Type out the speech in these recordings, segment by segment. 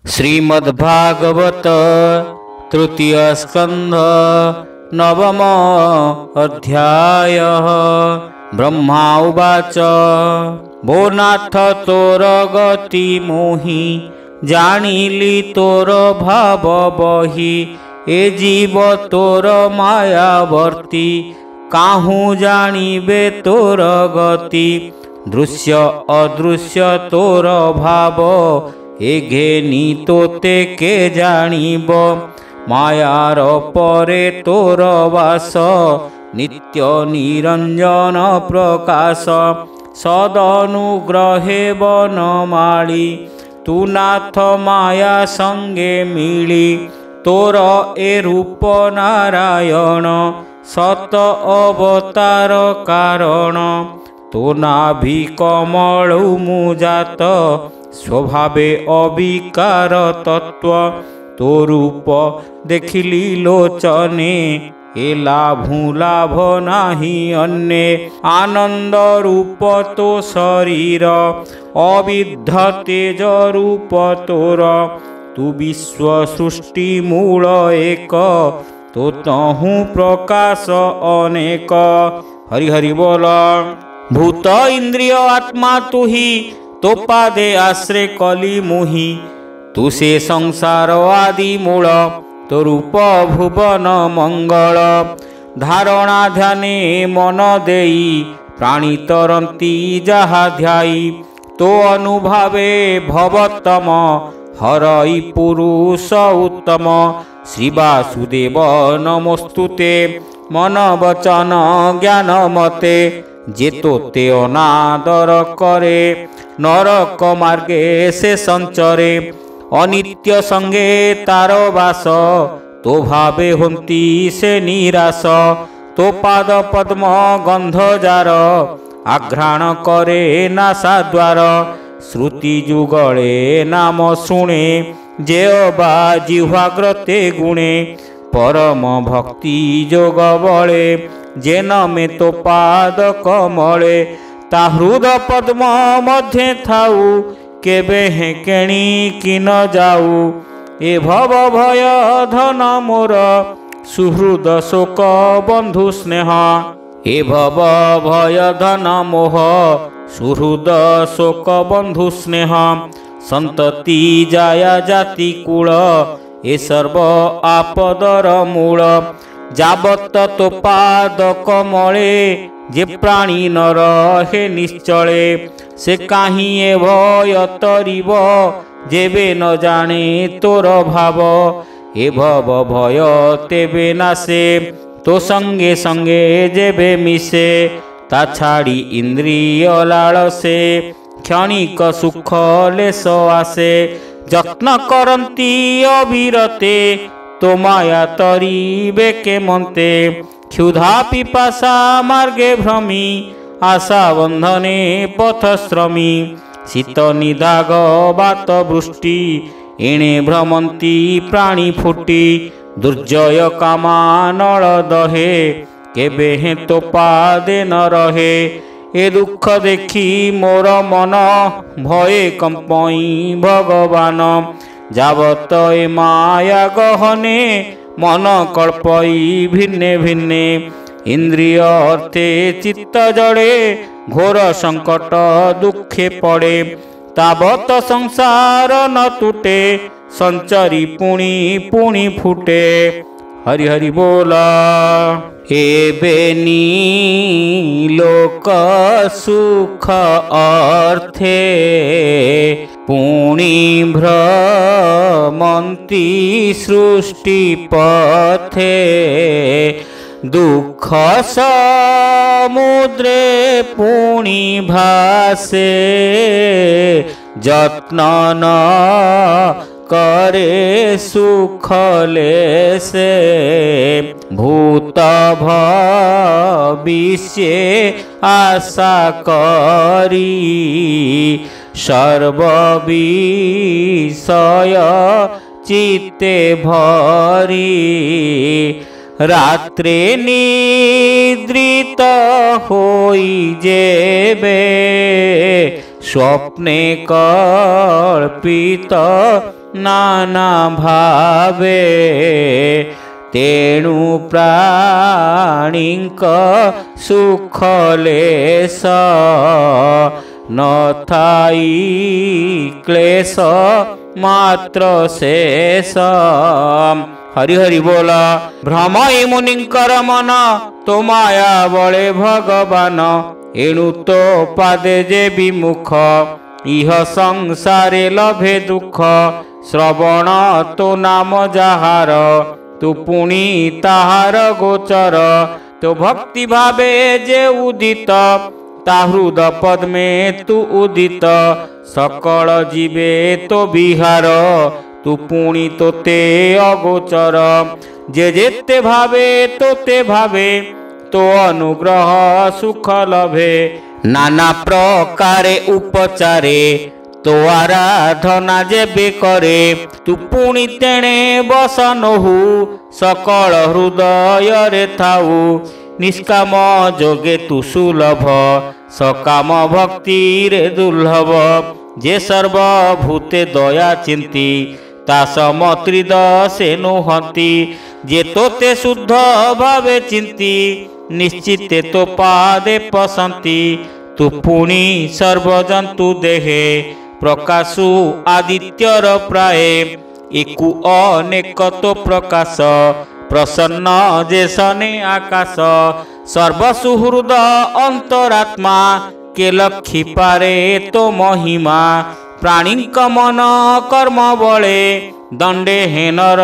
श्रीमद्भागवत तृतीय स्कंध नवम अध्याय। ब्रह्मा उवाच भो नाथ तोर गति मोहि जानिली तोर भाव बहि ए जीव तोर मायावर्ती काहू जानिबे तोर गति दृश्य अदृश्य तोर भाव ए घेनी तोते के जानिब मायार परे तोर वास नित्य निरंजन प्रकाश सदनुग्रहे बनमाली तू नाथ माया संगे मिली तोर ए रूप नारायण सत अवतार कारण तो नाभि कमल मुजात स्वभावे अविकार तत्व तो रूप देखिली लोचने ए लाभू लाभ नाही अन्य आनंद रूप तो शरीर अविद्ध तेज रूप तोर तू विश्व सृष्टि मूल एक तो तहु प्रकाश अनेक। हरि हरि बोल। भूत इंद्रिय आत्मा तू ही तो पादे आश्रय कली मुहि तू से संसार आदि मूल तो रूप भुवन मंगल धारणा ध्याने मन देई प्राणी तरंती जहा ध्याई तो अनुभावे भवतम हरई पुरुष उत्तम श्री वासुदेव नमोस्तुते मन वचन ज्ञान मते जे तोते अनादर करे नरक मार्गे से संचरे अनित्य संगे तार वास तो भावे होंती से निराश तो पाद पद्म गंध जार आघ्राण करे नासा द्वार श्रुति जुगले नाम शुणे जे बा जिह्वाग्रते गुणे परम भक्ति जोग बले जेन में तो पाद कमले ता हृद पद्म मध्य थाऊ केबे हे केणी कि न जाऊ ए भव भय धन मोर सुहृद शोक बंधु स्नेह ए भव भय धन मोह सुहृद शोक बंधु स्नेह संतति जाया जाति कूल ए सर्व आपदर मूल जाबत तो पाद कमले जे प्राणी न रहे निश्चले से काहीं ए भय तरिब जेबे न जाने तोर भाव ए भव भय तेबे नासे तो संगे संगे जेबे मिसे ता छाड़ी इंद्रिय लालसे क्षणिक सुख लेस आसे यत्न करंती अविरते तो माया तरिबे के मन्ते क्षुधा पिपासा मार्गे भ्रमी आशा बंधने पथश्रमी शीत निदाग बात वृष्टि एणे भ्रमंती प्राणी फुटी दुर्जय कामा नल दहे केबे हे तो पादे न रहे ए दुख देखी मोर मन भये कंपई भगवान जावत ए माया गहने मन कल्पई भिन्ने भिन्ने इंद्रिय अर्थे चित्त जड़े घोर संकट दुखे पड़े तावत संसार न टूटे संचरी पुणी पुणी फुटे। हरि हरि बोला। एबेनी लोक सुख अर्थे पुणी भ्रमंती सृष्टि पथे दुख समुद्रे पुणी भासे जत्न न करे सुख लेसे भूत भविष्य आशा करी सर्व विषय चित्ते भरी रात्रे निद्रित होई जेबे स्वप्ने कल्पित नाना भावे तेणु प्राणीक सुख लेश नथाई क्लेश मात्र शेष। हरि हरि बोल। भ्रमई मुनिंकर मन तो माया बळे भगवान एणु तो पादे जे विमुख इह संसारे लभे दुख। श्रवण तो नाम जाहार तू पुणी ताहार गोचर। तो भक्ति भावे जे उदित ता हृद पद्मे तू उदित। सकल जीवे तो विहार तू पुणी तोते अगोचर। जे जेते भावे तोते भावे तो अनुग्रह सुख लभे। नाना प्रकारे उपचारे तो आराधना जेबे करे। तू पुणी तेणे बसनहु सकल हृदय रे थाऊ। निष्काम जोगे तू सुलभ सकाम भक्ति रे दुर्लभ। जे सर्वभूते दया चिंती ता समत्रिदशे नुहंती। जे तोते शुद्ध भावे चिंती निश्चिते तो पादे पसंती। तू पुणी सर्वजंतु देहे प्रकाशु आदित्यर प्राय। एकु अनेक तो प्रकाश प्रसन्न जे सने आकाश। सर्वसुहृद अंतरात्मा के लक्षी पारे तो महिमा। प्राणीक मन कर्म बळे दंडे हेनर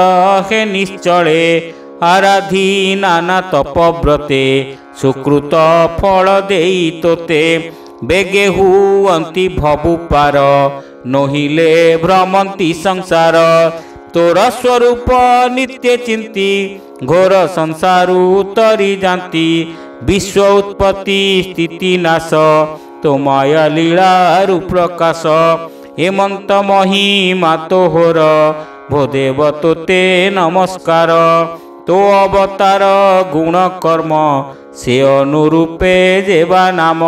हे निश्चले। आराधी नाना तपव्रते सुकृत फल देई तोते। बेगे हुअंती भवु पार नहिले भ्रमंती संसार। तोर स्वरूप नित्य चिंती घोर संसारु तरी जाती। विश्व उत्पत्ति स्थिति नाश तो माया लीलारु प्रकाश। हेमंत महिमा तोहर भोदेव तोते नमस्कार। तो अवतार गुण कर्म से अनुरूपे जेवा नाम।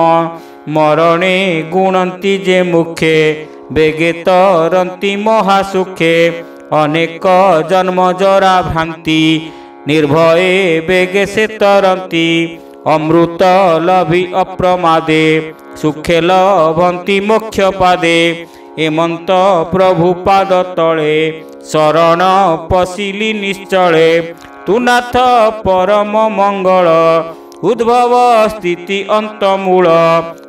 मरणे गुणंती जे मुखे बेगे तरंती महासुखे। अनेक जन्म जरा भ्रांति निर्भये बेगे से तरंती। अमृत लभि अप्रमादे सुखे लभंती मोक्ष पादे। हेमंत प्रभु पाद तले शरण पशिली निश्चले। तू नाथ परम मंगल उद्भव स्थिति अंतमूल।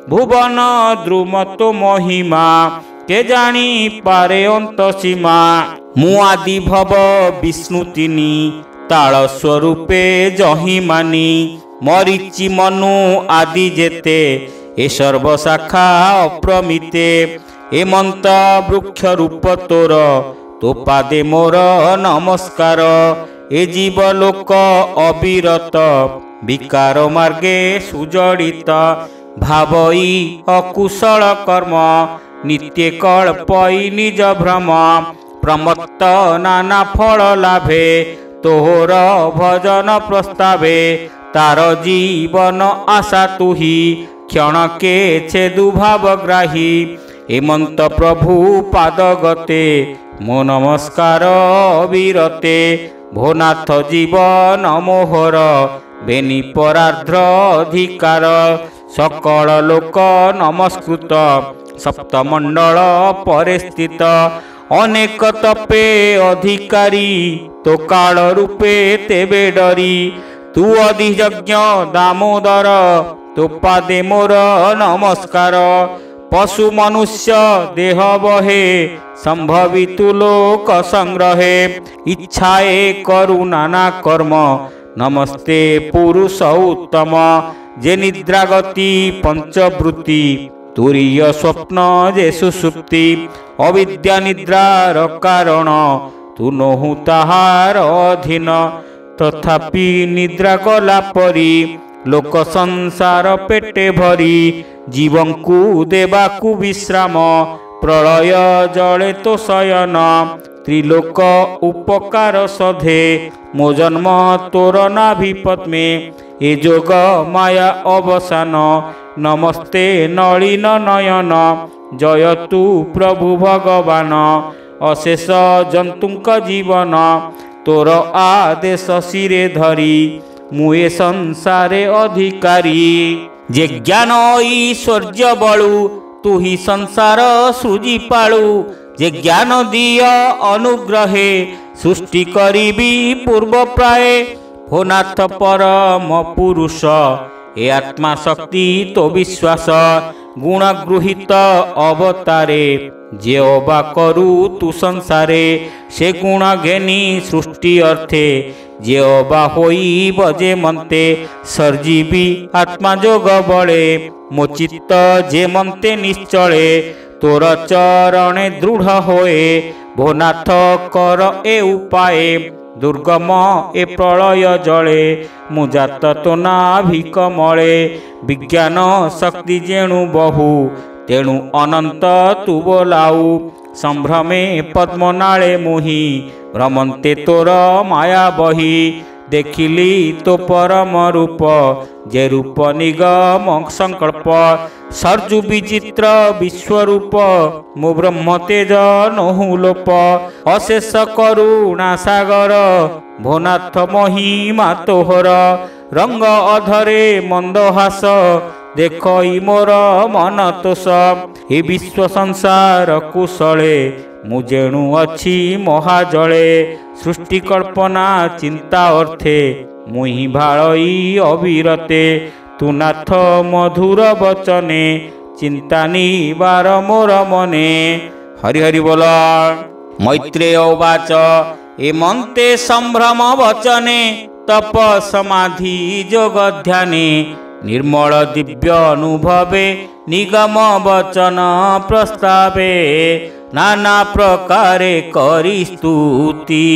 भुवन द्रुम तो महिमा के जानी पारे अंत सीमा। मु आदि भव विष्णु तिनी ताल स्वरूपे जहि मानी। मरीचि मनु आदि जेते ए सर्वशाखा अप्रमिते। हेमंत वृक्ष रूप तोर तो पादे मोर नमस्कार। ए जीव लोक अविरत विकार मार्गे सुजड़ित। भावई अकुशल कर्म नित्य कल्पई निज भ्रम। प्रमत्त नाना फल लाभे तोहर भजन प्रस्तावे। तार जीवन आशा तुही क्षण के छेदु भावग्राही। हेमंत प्रभु पाद गते मो नमस्कार अविरते। भोनाथ जीवन मोहर बेनी परार्ध्र अधिकार। सकल लोक नमस्कृत सप्तमंडल परे स्थित। अनेक तपे अधिकारी तो काल रूपे तेबे डरी। तू अधियज्ञ दामोदर तो पादे मोर नमस्कार। पशु मनुष्य देह बहे संभवितु लोक संग्रहे। इच्छाए करु नाना कर्म नमस्ते पुरुष उत्तम। जे निद्रागति पंचवृत्ति तुरीय स्वप्न जे सुसुप्ति। अविद्या निद्रार कारण तू नहु ताहार अधीन। तथापि निद्रा गला परी लोक संसार पेटे भरी। जीवंकु देवाकु विश्राम प्रलय जले तो शयन। त्रिलोक उपकार सधे मो जन्म तोर नाभि पद्मे। ए जोग माया अवसान नमस्ते नलिन नयन। जयतु प्रभु भगवान ଅଶେଷ ଜନ୍ତୁଙ୍କ ଜୀବନ ତୋର ଆଦେଶ ଶିରେ ଧରି ମୁଁ ଏ ସଂସାରେ ଅଧିକାରୀ। ଯେ ଜ୍ଞାନ ଐଶ୍ୱର୍ଯ୍ୟ ବଳୁ ତୁ ହି ସଂସାର ସୃଜି ପାଳୁ। ଯେ ଜ୍ଞାନ ଦିଅ ଅନୁଗ୍ରହେ ସୃଷ୍ଟି କରିବି ପୂର୍ବ ପ୍ରାୟ। ହୋ ନାଥ ପରମ ପୁରୁଷ ଏ ଆତ୍ମା ଶକ୍ତି ତୋ ବିଶ୍ୱାସ। ଗୁଣ ଗୃହୀତ ଅବତାରେ ଯେ ଅବା କରୁ ତୁ ସଂସାରେ। ସେ ଗୁଣ ଘେନି ସୃଷ୍ଟି ଅର୍ଥେ ଯେ ଅବା ହୋଇବ ଯେ ମନ୍ତେ। ସର୍ଜୀବି ଆତ୍ମା ଯୋଗ ବଳେ ମୋ ଚିତ୍ତ ଯେ ମନ୍ତେ ନିଶ୍ଚଳେ। ତୋର ଚରଣେ ଦୃଢ଼ ହୋଏ ଭୋନାଥ କର ଏ ଉପାୟ। ଦୁର୍ଗମ ଏ ପ୍ରଳୟ ଜଳେ ମୁଁ ଜାତ ତୋ ନାଭିକ ମଳେ। ବିଜ୍ଞାନ ଶକ୍ତି ଯେଣୁ ବହୁ ତେଣୁ ଅନନ୍ତ ତୁ ବୋଲାଉ। ସମ୍ଭ୍ରମେ ପଦ୍ମନାଳେ ମୁହିଁ ଭ୍ରମନ୍ତେ ତୋର ମାୟା ବହି। ଦେଖିଲି ତୋ ପରମ ରୂପ ଯେ ରୂପ ନିଗମ ସଂକଳ୍ପ। ସର୍ଜୁ ବିଚିତ୍ର ବିଶ୍ୱରୂପ ମୋ ବ୍ରହ୍ମ ତେଜ ନହୁ ଲୋପ। ଅଶେଷ କରୁଣା ସାଗର ଭୋନାଥ ମହିମା ତୋହର। ରଙ୍ଗ ଅଧରେ ମନ୍ଦହାସ ଦେଖଇ ମୋର ମନ ତୋଷ। ଏ ବିଶ୍ୱ ସଂସାର କୁଶଳେ ମୁଁ ଯେଣୁ ଅଛି ମହାଜଳେ। ସୃଷ୍ଟି କଳ୍ପନା ଚିନ୍ତା ଅର୍ଥେ ମୁହିଁ ଭାଳଇ ଅବିରତେ। ତୁ ନାଥ ମଧୁର ବଚନେ ଚିନ୍ତା ନିବାର ମୋର ମନେ। ହରି ହରି ବୋଲ। ମୈତ୍ରେୟ ଉବାଚ ଏ ମନ୍ତେ ସମ୍ଭ୍ରମ ବଚନେ ତପ ସମାଧି ଯୋଗ ଧ୍ୟାନେ। ନିର୍ମଳ ଦିବ୍ୟ ଅନୁଭବେ ନିଗମ ବଚନ ପ୍ରସ୍ତାବେ। ନାନା ପ୍ରକାରେ କରି ସ୍ତୁତି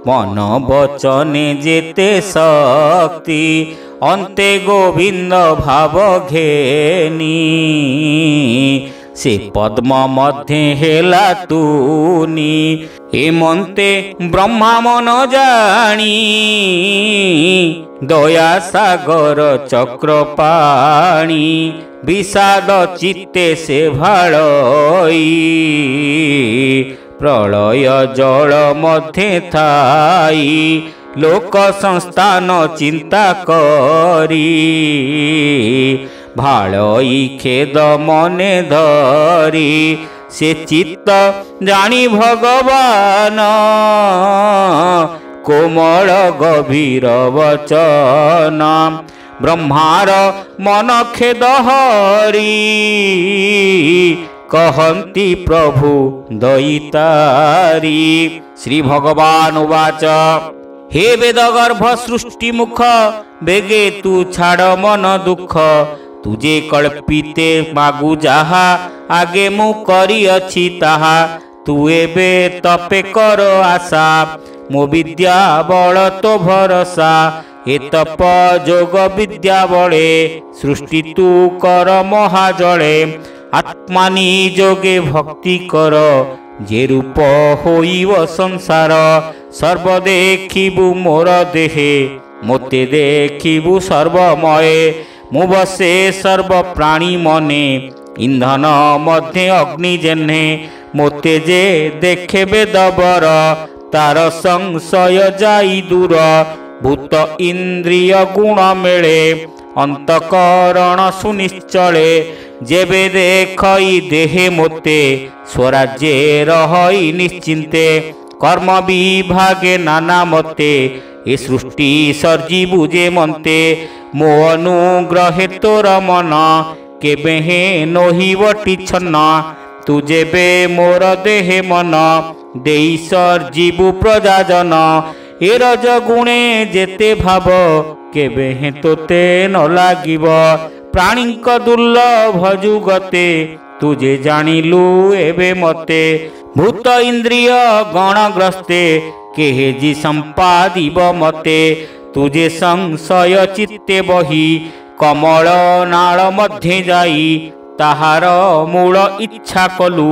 ମନ ବଚନେ ଯେତେ ଶକ୍ତି। ଅନ୍ତେ ଗୋବିନ୍ଦ ଭାବ ଘେନି ସେ ପଦ୍ମ ମଧ୍ୟେ ହେଲା ତୁନି। ଏ ମନ୍ତେ ବ୍ରହ୍ମା ମନ ଜାଣି ଦୟା ସାଗର ଚକ୍ରପାଣି। বিষাদ চিত্তে সে ভাড়ই প্রলয় জল মধ্যে থাই লোক সংস্থান চিন্তা করি ভাড়ই খেদ মনে ধরি সে চিত্ত জানি ভগবান কোমল গভীর বচন ব্রহ্মার মন খেদ হরি कहन्ति प्रभु दयितारी। श्री भगवान उवाच हे वेदगर्भ सृष्टि मुख बेगे तू छाड़ मन दुख तुझे कल्पिते मागु जाहा आगे मु करी अछि ताहा तू एबे तपे कर आशा मो विद्या बल तो भरसा ए तप जोग विद्या बले सृष्टि तू कर महाजले आत्मानी जोगे भक्ति कर जे रूप होइब संसार सर्व देखिबु मोर देहे मोते देखिबु सर्वमय मु बसे सर्व प्राणी मने इंधन मध्य अग्नि जेन्हे मोते जे देखे बेदबर तार संशय जाई दूर भूत इंद्रिय गुण मेले अंतकरण सुनिश्चले जेबे देखई देहे मोते स्वराज्ये रहई निश्चिंते कर्म विभागे नाना मते ए सृष्टि सर्जी बुझे मंते मो अनुग्रहे तोर मन केबे हे नहिबटी छन्न तू जेबे मोर देहे मन देई सर्जीबु प्रजाजन ए रज गुणे जेते भाव केबे हे तोते न लागिब प्राणीक दुर्लभ जुगते तुझे जानिलु एबे मते भूत इंद्रिय गणग्रस्ते केहे जी संपादिब मते तुझे संशय चित्ते बही कमल नाल मध्य जाई ताहार मूल इच्छा कलु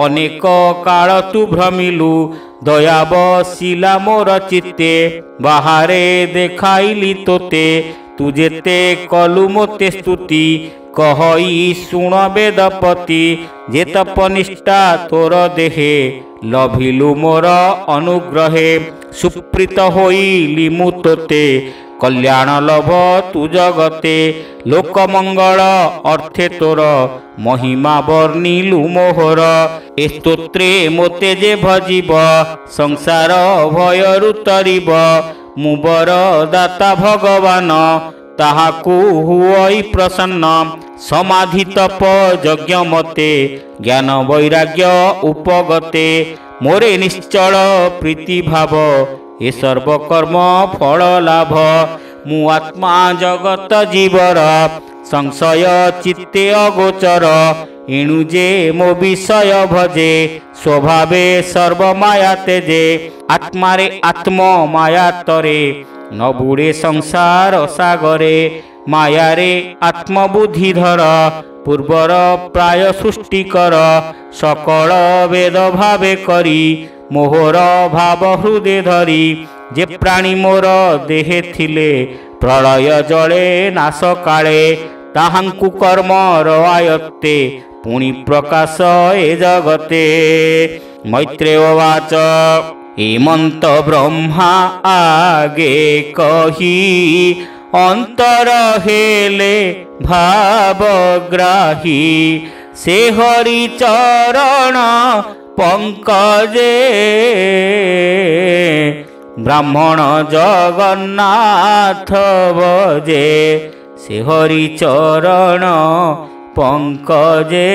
अनेक काल तु भ्रमिलु दया बसिला मोर चित्ते बाहारे देखाइली तोते तू जेते कलु मोते स्तुति कहई शुण वेदपति जे तपनिष्ठा तोर देहे लभिलु मोर अनुग्रहे सुप्रीत होइली मु तोते कल्याण लभ तु जगते लोकमंगल अर्थे तोर महिमा वर्णिलु मोहर ए स्तोत्रे मोते जे भजिब संसार भयरु तरिब मुबर दाता भगवान ताहाकु हुई प्रसन्न समाधि तप यज्ञ मते ज्ञान वैराग्य उपगते मोरे निश्चल प्रीति भाव ए सर्वकर्म फल लाभ मु आत्मा जगत जीवर संशय चित्ते अगोचर एणु जे मो विषय भजे स्वभावे सर्वमाया तेजे आत्मारे आत्म माया तरे न बुड़े संसार सागरे मायारे आत्मबुद्धिधर पूर्वर प्राय सृष्टिकर सकल वेद भावे करी मोहर भाव हृदय धरी जे प्राणी मोर देहे थिले प्रलय जले नाश काले ताहांकु कर्म आयत्ते पुनि प्रकाश ए जगते मैत्रेय उवाच हेमंत ब्रह्मा आगे कही अंतर हेले भावग्राही से हरि चरण पंकजे ब्राह्मण जगन्नाथ भजे से हरि चरण पंकजे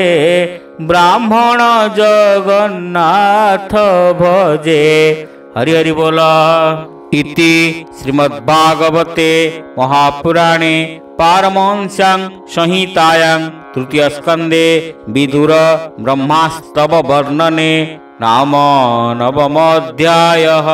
ब्राह्मण जगन्नाथ भजे। हरि हरि बोला। इति श्रीमद्भागवते महापुराणे पारमहंस्यां संहितायां तृतीय स्कंदे विदुर ब्रह्मास्तव वर्णने नाम नवमोऽध्यायः।